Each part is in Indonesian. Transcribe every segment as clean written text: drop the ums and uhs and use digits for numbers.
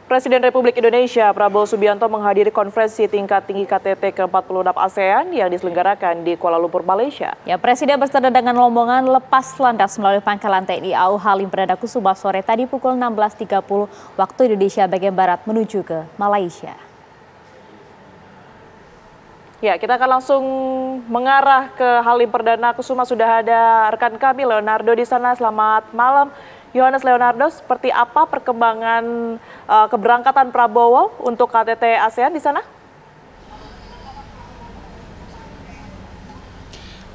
Presiden Republik Indonesia Prabowo Subianto menghadiri konferensi tingkat tinggi KTT ke-46 ASEAN yang diselenggarakan di Kuala Lumpur, Malaysia. Ya, Presiden bersenda dengan rombongan lepas landas melalui pangkalan TNI AU Halim Perdana Kusuma sore tadi pukul 16.30 waktu Indonesia bagian Barat menuju ke Malaysia. Ya, kita akan langsung mengarah ke Halim Perdana Kusuma. Sudah ada rekan kami Leonardo di sana. Selamat malam. Yohanes Leonardo, seperti apa perkembangan keberangkatan Prabowo untuk KTT ASEAN di sana?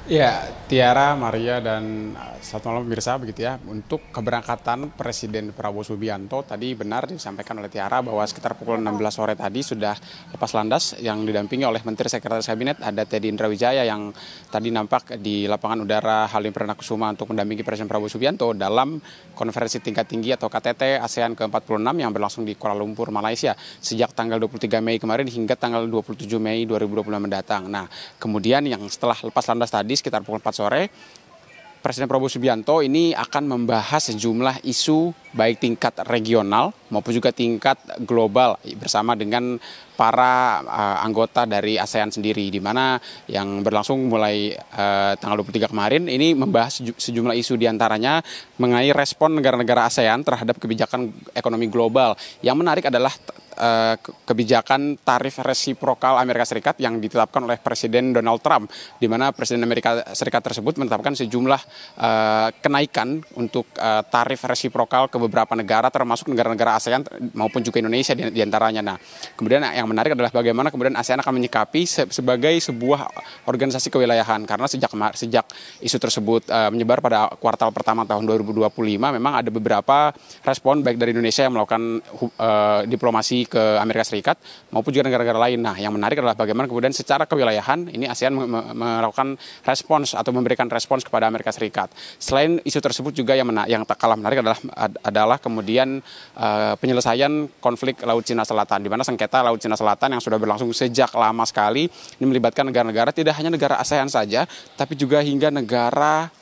Ya, Tiara, Maria, dan selamat malam pemirsa, begitu ya. Untuk keberangkatan Presiden Prabowo Subianto tadi benar disampaikan oleh Tiara bahwa sekitar pukul 16 sore tadi sudah lepas landas yang didampingi oleh Menteri Sekretaris Kabinet, ada Teddy Indrawijaya yang tadi nampak di lapangan udara Halim Perdana Kusuma untuk mendampingi Presiden Prabowo Subianto dalam konferensi tingkat tinggi atau KTT ASEAN ke-46 yang berlangsung di Kuala Lumpur, Malaysia sejak tanggal 23 Mei kemarin hingga tanggal 27 Mei 2020 mendatang. Nah, kemudian yang setelah lepas landas tadi sekitar pukul 4 sore, Presiden Prabowo Subianto ini akan membahas sejumlah isu baik tingkat regional maupun juga tingkat global bersama dengan para anggota dari ASEAN sendiri, di mana yang berlangsung mulai tanggal 23 kemarin ini membahas sejumlah isu diantaranya mengenai respon negara-negara ASEAN terhadap kebijakan ekonomi global. Yang menarik adalah kebijakan tarif resiprokal Amerika Serikat yang ditetapkan oleh Presiden Donald Trump, di mana Presiden Amerika Serikat tersebut menetapkan sejumlah kenaikan untuk tarif resiprokal ke beberapa negara, termasuk negara-negara ASEAN maupun juga Indonesia diantaranya. Nah, kemudian yang menarik adalah bagaimana kemudian ASEAN akan menyikapi sebagai sebuah organisasi kewilayahan, karena sejak isu tersebut menyebar pada kuartal pertama tahun 2025, memang ada beberapa respon baik dari Indonesia yang melakukan diplomasi ke Amerika Serikat maupun juga negara-negara lain. Nah, yang menarik adalah bagaimana kemudian secara kewilayahan ini ASEAN melakukan respons atau memberikan respons kepada Amerika Serikat. Selain isu tersebut juga yang tak kalah menarik adalah kemudian penyelesaian konflik Laut Cina Selatan, di mana sengketa Laut Cina Selatan yang sudah berlangsung sejak lama sekali ini melibatkan negara-negara, tidak hanya negara ASEAN saja, tapi juga hingga negara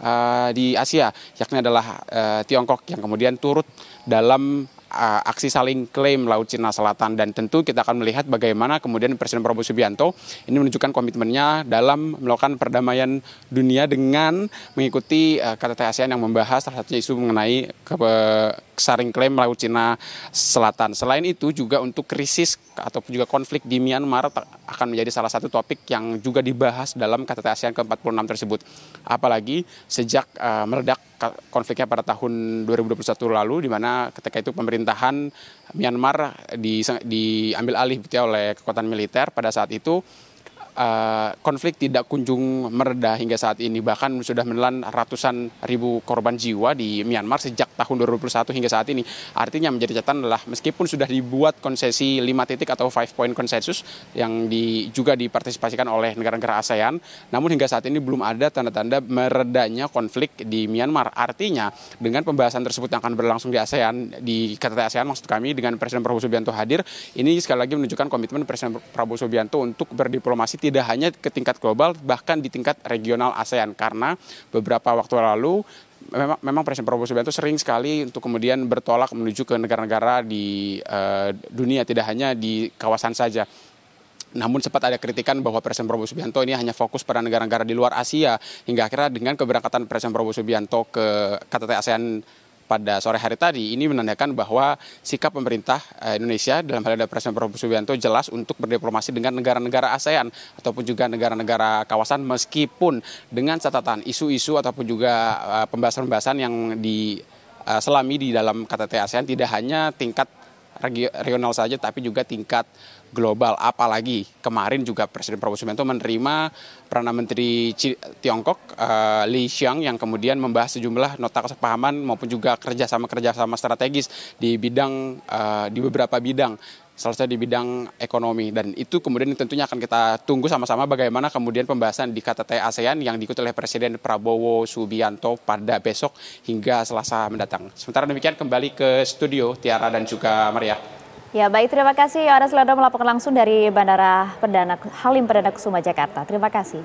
di Asia, yakni adalah Tiongkok yang kemudian turut dalam aksi saling klaim Laut Cina Selatan. Dan tentu kita akan melihat bagaimana kemudian Presiden Prabowo Subianto ini menunjukkan komitmennya dalam melakukan perdamaian dunia dengan mengikuti KTT ASEAN yang membahas salah satunya isu mengenai saling klaim Laut Cina Selatan. Selain itu juga untuk krisis ataupun juga konflik di Myanmar akan menjadi salah satu topik yang juga dibahas dalam KTT ASEAN ke-46 tersebut. Apalagi sejak meledak konfliknya pada tahun 2021 lalu, di mana ketika itu pemerintahan Myanmar diambil alih oleh kekuatan militer. Pada saat itu konflik tidak kunjung mereda hingga saat ini, bahkan sudah menelan ratusan ribu korban jiwa di Myanmar sejak tahun 2021 hingga saat ini. Artinya menjadi catatan adalah meskipun sudah dibuat konsesi 5 titik atau 5 point konsensus yang juga dipartisipasikan oleh negara-negara ASEAN, namun hingga saat ini belum ada tanda-tanda meredanya konflik di Myanmar. Artinya dengan pembahasan tersebut yang akan berlangsung di ASEAN, di KTT ASEAN maksud kami, dengan Presiden Prabowo Subianto hadir, ini sekali lagi menunjukkan komitmen Presiden Prabowo Subianto untuk berdiplomasi tidak hanya ke tingkat global, bahkan di tingkat regional ASEAN. Karena beberapa waktu lalu memang Presiden Prabowo Subianto sering sekali untuk kemudian bertolak menuju ke negara-negara di dunia, tidak hanya di kawasan saja. Namun sempat ada kritikan bahwa Presiden Prabowo Subianto ini hanya fokus pada negara-negara di luar Asia, hingga akhirnya dengan keberangkatan Presiden Prabowo Subianto ke KTT ASEAN pada sore hari tadi ini menandakan bahwa sikap pemerintah Indonesia dalam hal ini Presiden Prabowo Subianto jelas untuk berdiplomasi dengan negara-negara ASEAN ataupun juga negara-negara kawasan, meskipun dengan catatan isu-isu ataupun juga pembahasan-pembahasan yang diselami di dalam KTT ASEAN tidak hanya tingkat regional saja, tapi juga tingkat global. Apalagi kemarin juga Presiden Prabowo Subianto menerima Perdana Menteri Tiongkok Li Qiang yang kemudian membahas sejumlah nota kesepahaman maupun juga kerjasama strategis di beberapa bidang, salah satu di bidang ekonomi. Dan itu kemudian tentunya akan kita tunggu sama-sama bagaimana kemudian pembahasan di KTT ASEAN yang diikuti oleh Presiden Prabowo Subianto pada besok hingga Selasa mendatang. Sementara demikian kembali ke studio Tiara dan juga Maria. Ya, baik, terima kasih Yohanes Leonardo melaporkan langsung dari Bandara Halim Perdana Kusuma, Jakarta. Terima kasih.